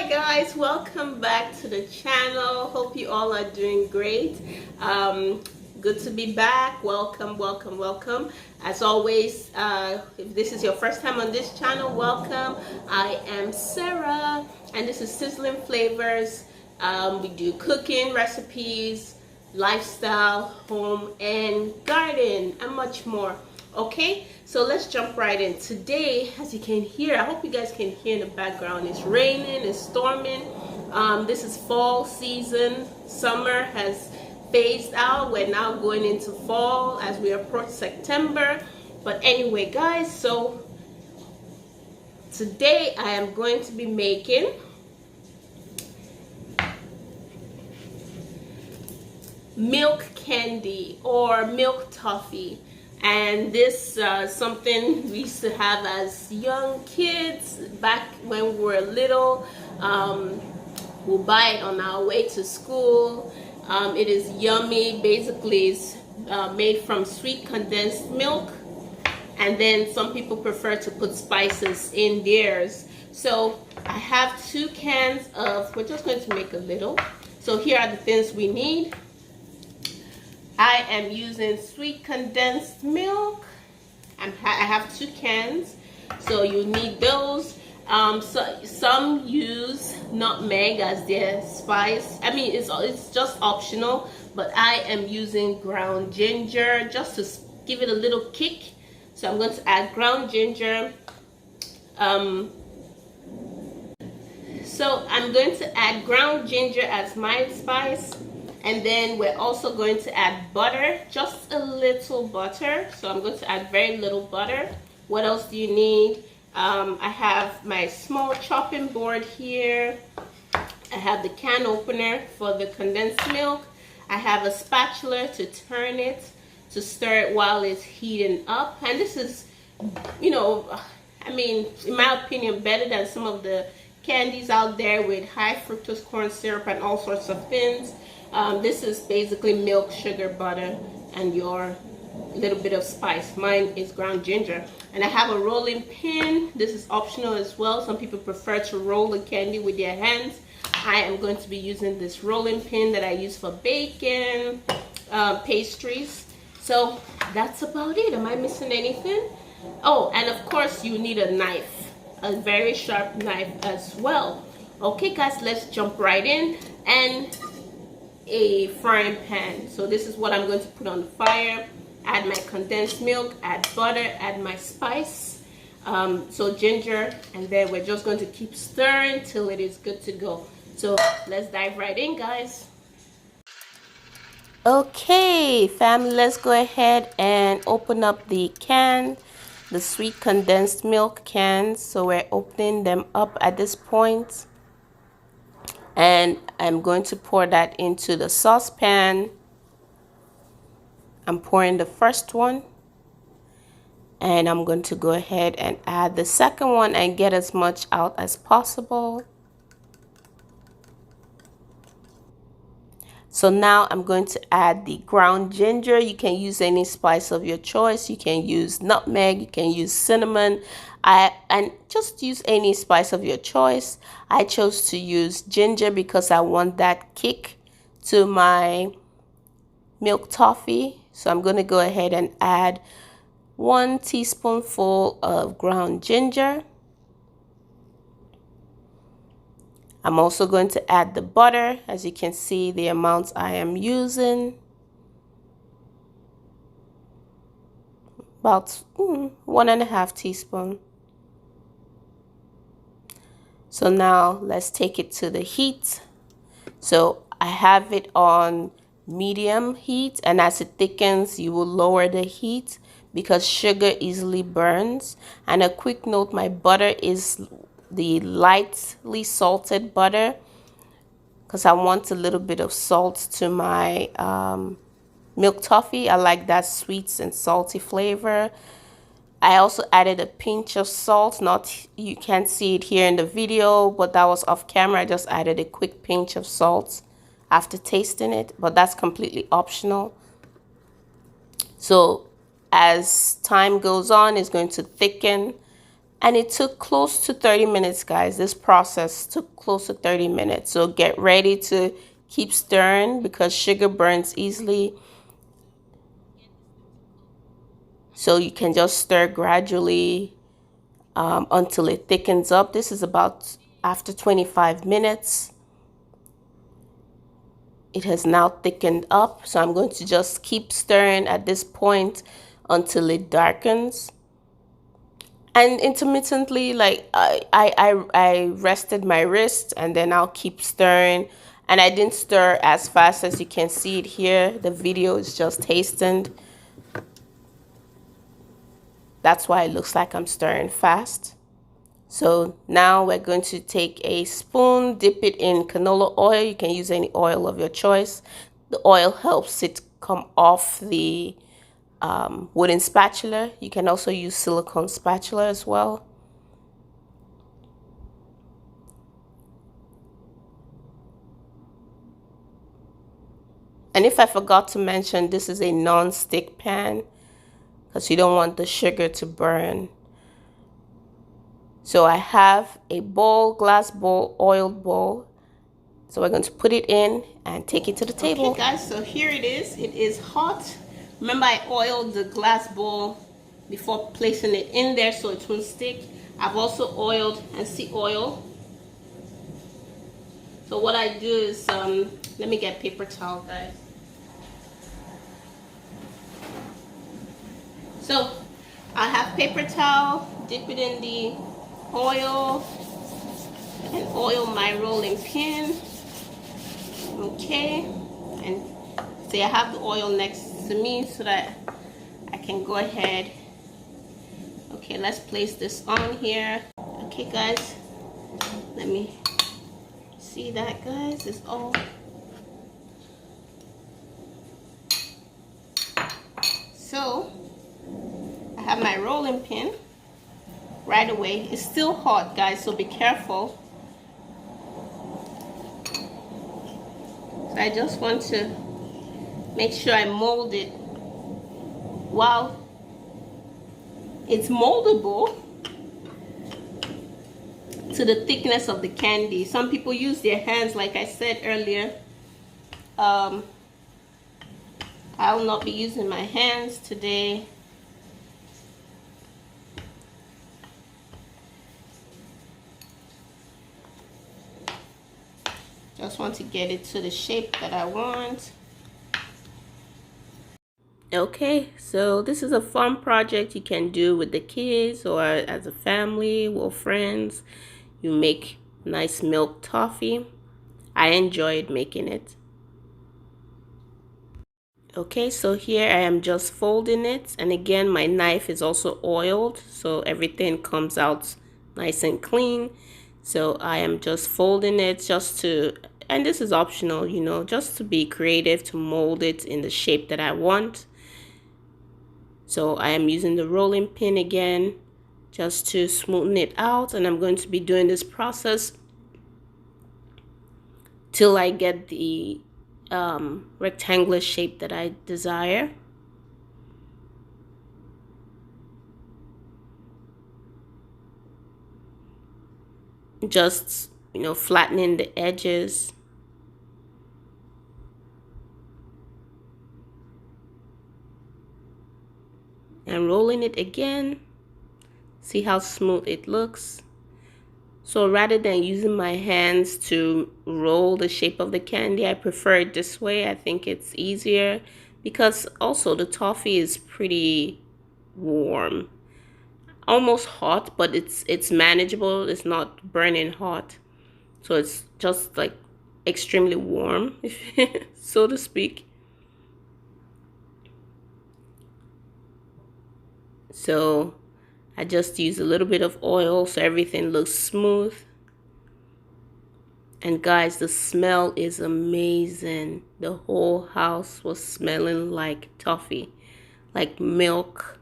Guys, welcome back to the channel. Hope you all are doing great. Good to be back. Welcome. As always, if this is your first time on this channel, welcome. I am Sarah and this is Sizzling Flavors. We do cooking recipes, lifestyle, home and garden, and much more. Okay, so let's jump right in. Today, as you can hear, I hope you guys can hear in the background, it's raining, it's storming. This is fall season. Summer has phased out. We're now going into fall as we approach September. But anyway, guys, so today I am going to be making milk candy or milk toffee. And this something we used to have as young kids back when we were little. We'll buy it on our way to school. It is yummy. Basically, it's made from sweet condensed milk, and then some people prefer to put spices in theirs. So I have 2 cans of, we're just going to make a little. So here are the things we need. I am using sweet condensed milk. I have 2 cans, so you need those. So some use nutmeg as their spice. I mean, it's just optional, but I am using ground ginger just to give it a little kick. So I'm going to add ground ginger. So I'm going to add ground ginger as my spice. And then we're also going to add butter, just a little butter. So I'm going to add very little butter. What else do you need? I have my small chopping board here. I have the can opener for the condensed milk. I have a spatula to turn it, to stir it while it's heating up. And this is, you know, I mean, in my opinion, better than some of the candies out there with high fructose corn syrup and all sorts of things. This is basically milk, sugar, butter, and your little bit of spice. Mine is ground ginger. And I have a rolling pin. This is optional as well. Some people prefer to roll the candy with their hands. I am going to be using this rolling pin that I use for baking, pastries. So that's about it. Am I missing anything? Oh, and of course you need a knife, a very sharp knife as well. Okay guys, let's jump right in. And a frying pan. So this is what I'm going to put on the fire. Add my condensed milk, add butter, add my spice, so ginger, and then we're just going to keep stirring till it is good to go. So let's dive right in, guys. Okay, family, let's go ahead and open up the can, the sweet condensed milk cans. So we're opening them up at this point. And I'm going to pour that into the saucepan. I'm pouring the first one. And I'm going to go ahead and add the second one and get as much out as possible. So now I'm going to add the ground ginger. You can use any spice of your choice. You can use nutmeg, you can use cinnamon, and just use any spice of your choice. I chose to use ginger because I want that kick to my milk toffee. So I'm going to go ahead and add 1 teaspoonful of ground ginger. I'm also going to add the butter. As you can see, the amounts I am using. About 1.5 teaspoons. So now let's take it to the heat. So I have it on medium heat, and as it thickens, you will lower the heat because sugar easily burns. And a quick note, my butter is the lightly salted butter because I want a little bit of salt to my milk toffee. I like that sweet and salty flavor. I also added a pinch of salt. You can't see it here in the video, but that was off camera. I just added a quick pinch of salt after tasting it, but that's completely optional. So as time goes on, it's going to thicken And it took close to 30 minutes, guys. This process took close to 30 minutes. So get ready to keep stirring because sugar burns easily. So you can just stir gradually until it thickens up. This is about after 25 minutes. It has now thickened up. So I'm going to just keep stirring at this point until it darkens. And intermittently, like I rested my wrist and then I'll keep stirring. And I didn't stir as fast as you can see it here. The video is just hastened. That's why it looks like I'm stirring fast. So now we're going to take a spoon, dip it in canola oil. You can use any oil of your choice. The oil helps it come off the wooden spatula. You can also use silicone spatula as well. And if I forgot to mention, this is a non-stick pan because you don't want the sugar to burn. So I have a bowl, glass bowl, oiled bowl. So we're going to put it in and take it to the table. Okay, guys, so here it is. It is hot. Remember, I oiled the glass bowl before placing it in there so it won't stick. I've also oiled and sea oil. So what I do is, let me get paper towel, guys. So I have paper towel, dip it in the oil, and oil my rolling pin. Okay, and see, I have the oil next to me so that I can go ahead. Okay, let's place this on here. Okay, guys, let me see that, guys. It's all. So I have my rolling pin right away. It's still hot, guys, so be careful. So I just want to make sure I mold it while it's moldable to the thickness of the candy. Some people use their hands, like I said earlier. I will not be using my hands today. Just want to get it to the shape that I want. Okay, so this is a fun project you can do with the kids or as a family or friends. You make nice milk toffee. I enjoyed making it. Okay, so here I am just folding it, and again my knife is also oiled so everything comes out nice and clean. So I am just folding it just to, and this is optional, you know, just to be creative, to mold it in the shape that I want. So I am using the rolling pin again just to smoothen it out, and I'm going to be doing this process till I get the rectangular shape that I desire. Just, you know, flattening the edges. And rolling it again. See how smooth it looks. So rather than using my hands to roll the shape of the candy, I prefer it this way. I think it's easier because also the toffee is pretty warm. Almost hot, but it's manageable. It's not burning hot. So it's just like extremely warm, so to speak. So I just use a little bit of oil so everything looks smooth. And guys, the smell is amazing. The whole house was smelling like toffee, like milk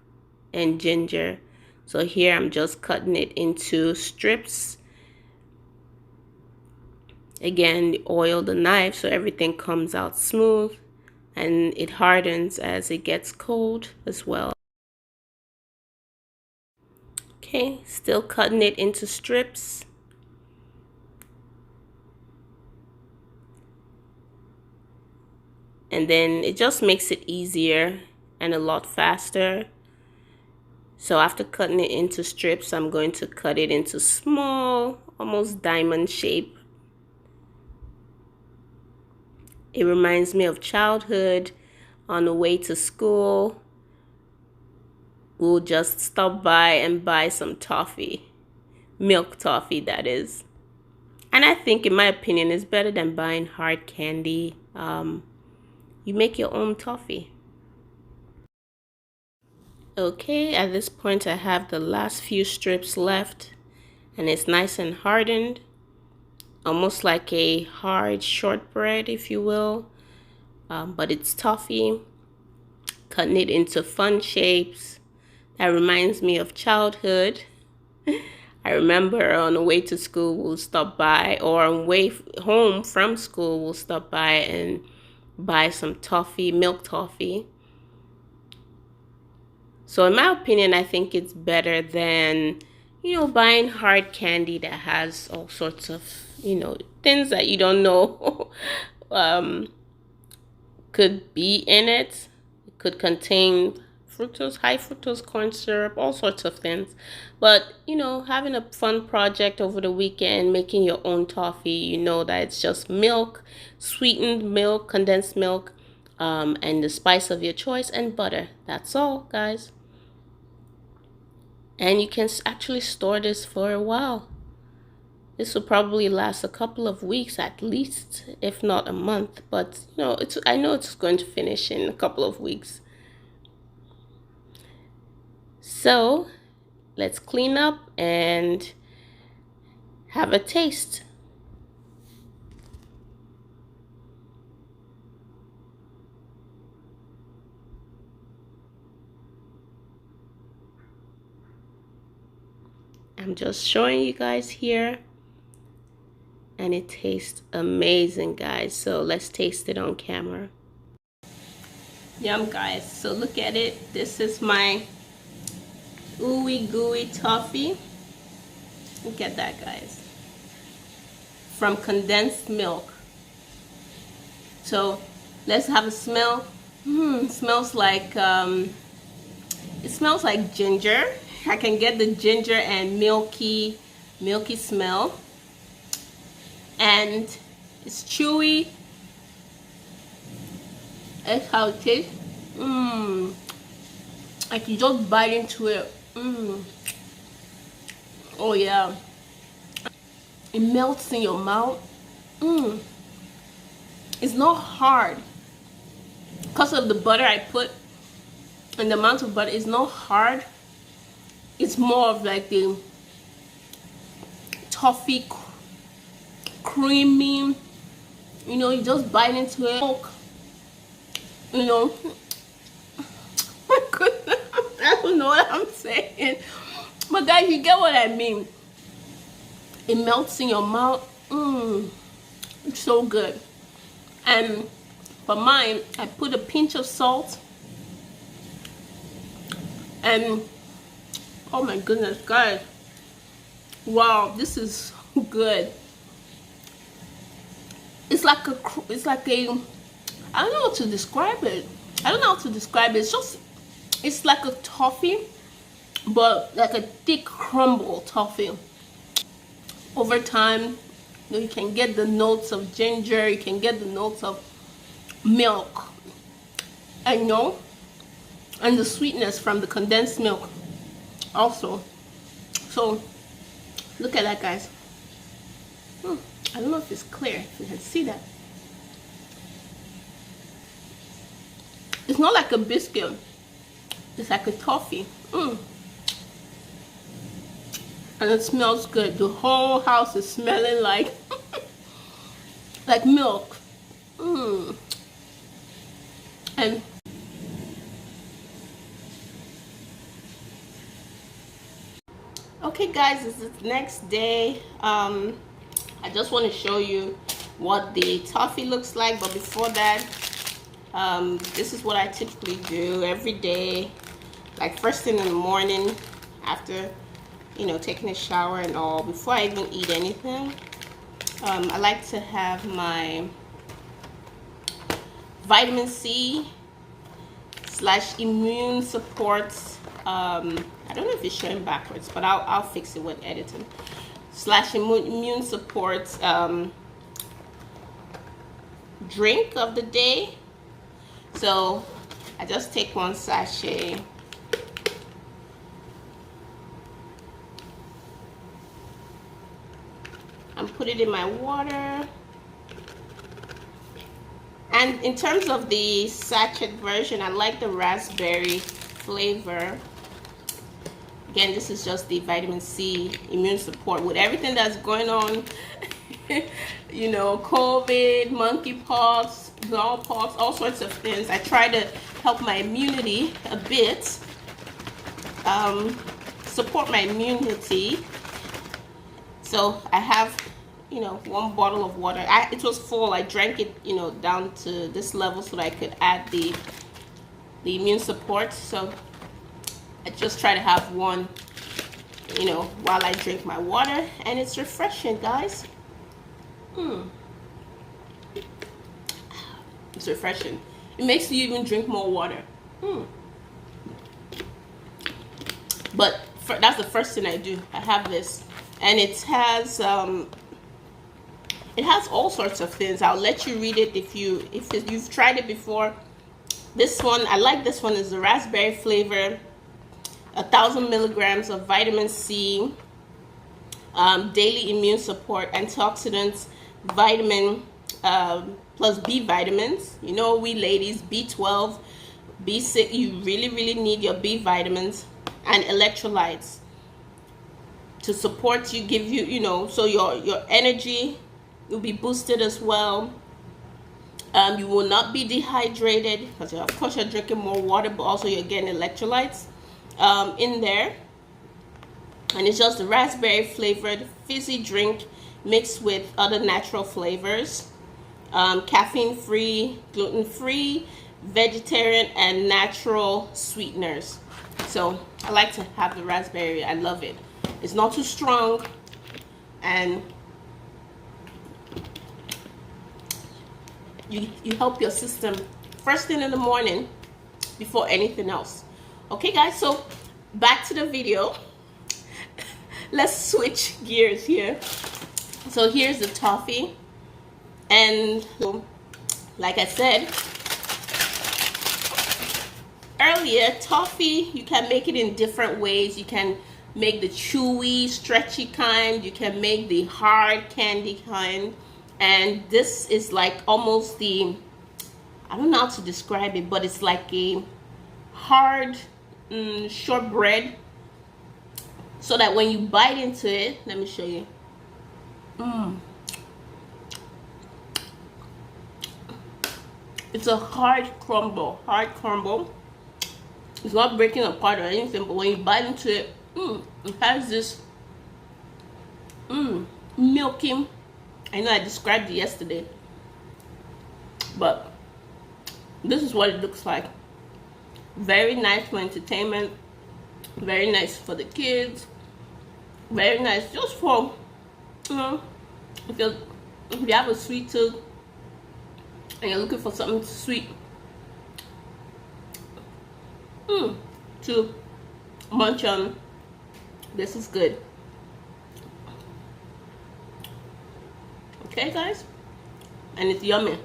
and ginger. So here I'm just cutting it into strips. Again, oil the knife so everything comes out smooth and it hardens as it gets cold as well. Okay, still cutting it into strips. And then it just makes it easier and a lot faster. So after cutting it into strips, I'm going to cut it into small, almost diamond shape. It reminds me of childhood. On the way to school, we'll just stop by and buy some toffee. Milk toffee, that is. And I think, in my opinion, it's better than buying hard candy. You make your own toffee. Okay, at this point I have the last few strips left, and it's nice and hardened, almost like a hard shortbread, if you will, but it's toffee. Cutting it into fun shapes. That reminds me of childhood. I remember on the way to school we'll stop by, or on the way home from school we'll stop by and buy some toffee, milk toffee. So in my opinion, I think it's better than, buying hard candy that has all sorts of, things that you don't know could be in it. It could contain fructose, high fructose corn syrup, all sorts of things. But, having a fun project over the weekend, making your own toffee, you know that it's just milk, sweetened milk, condensed milk, and the spice of your choice, and butter. That's all, guys. And you can actually store this for a while. This will probably last a couple of weeks at least, if not a month. But, I know it's going to finish in a couple of weeks. So, let's clean up and have a taste. I'm just showing you guys here, and it tastes amazing, guys. So let's taste it on camera. Yum, guys. So look at it. This is my ooey gooey toffee. Look at that, guys. From Condensed Milk. So let's have a smell. It smells like ginger. I can get the ginger and milky smell, and it's chewy. That's how it tastes. I can just bite into it. Oh yeah, it melts in your mouth. It's not hard because of the butter I put, and the amount of butter is not hard. It's more of like the toffee, creamy, you just bite into it. My goodness, I don't know what I'm saying. But guys, you get what I mean. It melts in your mouth. It's so good. And for mine, I put a pinch of salt. And oh my goodness, guys. Wow, this is good. It's like a, I don't know how to describe it. It's like a toffee, but like a thick crumble toffee. Over time, you can get the notes of ginger, you can get the notes of milk, and and the sweetness from the condensed milk also. So look at that, guys. I don't know if it's clear, if you can see that. It's not like a biscuit, it's like a toffee. And it smells good. The whole house is smelling like like milk. And okay, guys, it's the next day. I just want to show you what the toffee looks like, but before that, this is what I typically do every day, like first thing in the morning after you know, taking a shower and all, before I even eat anything, I like to have my vitamin C / immune supports. I don't know if it's showing backwards, but I'll fix it with editing. / immune supports drink of the day. So I just take 1 sachet. And put it in my water. And in terms of the sachet version, I like the raspberry flavor. Again, this is just the vitamin C immune support with everything that's going on. You know, COVID, monkeypox, smallpox, all sorts of things. I try to help my immunity a bit, support my immunity. So I have, you know, 1 bottle of water. It was full. I drank it, you know, down to this level so that I could add the immune support. So I just try to have 1, you know, while I drink my water, and it's refreshing, guys. It's refreshing. It makes you even drink more water. But that's the first thing I do. I have this, and it has all sorts of things. I'll let you read it if you've tried it before. This one, I like this one, is the raspberry flavor. 1,000 milligrams of vitamin C, daily immune support, antioxidants, vitamin plus B vitamins. You know, we ladies, B12, B6, you really need your B vitamins, and electrolytes to support you, give you, you know, so your energy will be boosted as well. You will not be dehydrated because of course you're drinking more water, but also you're getting electrolytes in there. And it's just a raspberry flavored fizzy drink mixed with other natural flavors, caffeine free, gluten free, vegetarian, and natural sweeteners. So I like to have the raspberry. I love it. It's not too strong, and you help your system first thing in the morning before anything else. Okay guys, so back to the video. Let's switch gears here. So here's the toffee, and like I said earlier, toffee, you can make it in different ways. You can make the chewy, stretchy kind. You can make the hard candy kind. And this is like almost the, I don't know how to describe it, but it's like a hard shortbread, so that when you bite into it, let me show you. It's a hard crumble. It's not breaking apart or anything, but when you bite into it, it has this milky. I know I described it yesterday, but this is what it looks like. Very nice for entertainment, very nice for the kids, very nice just for, you know, if you have a sweet tooth and you're looking for something sweet to munch on, this is good. Okay guys, and it's yummy.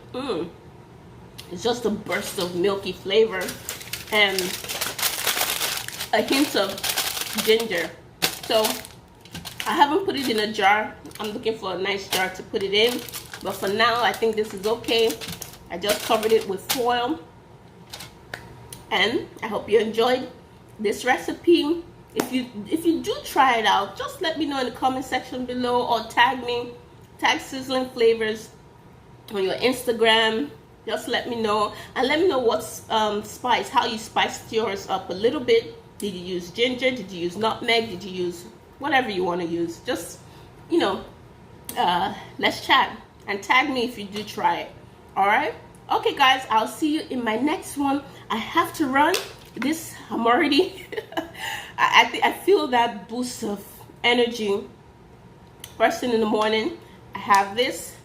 It's just a burst of milky flavor and a hint of ginger. So I haven't put it in a jar. I'm looking for a nice jar to put it in, but for now I think this is okay. I just covered it with foil, and I hope you enjoyed this recipe. If you do try it out, just let me know in the comment section below, or tag me, tag Sizzling Flavors on your Instagram. Just let me know, and let me know what spice, how you spiced yours up a little bit. Did you use ginger? Did you use nutmeg? Did you use whatever you want to use? Just, you know, let's chat, and tag me if you do try it. All right? Okay guys, I'll see you in my next one. I have to run. I'm already I feel that boost of energy. First thing in the morning, I have this,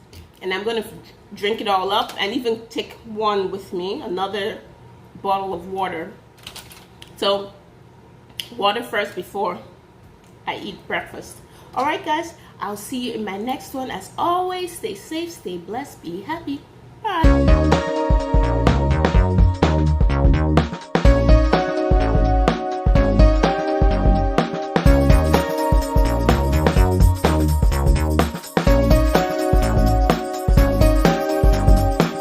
and I'm going to drink it all up and even take one with me, another bottle of water. So water first before I eat breakfast. All right, guys, I'll see you in my next one. As always, stay safe, stay blessed, be happy. Bye.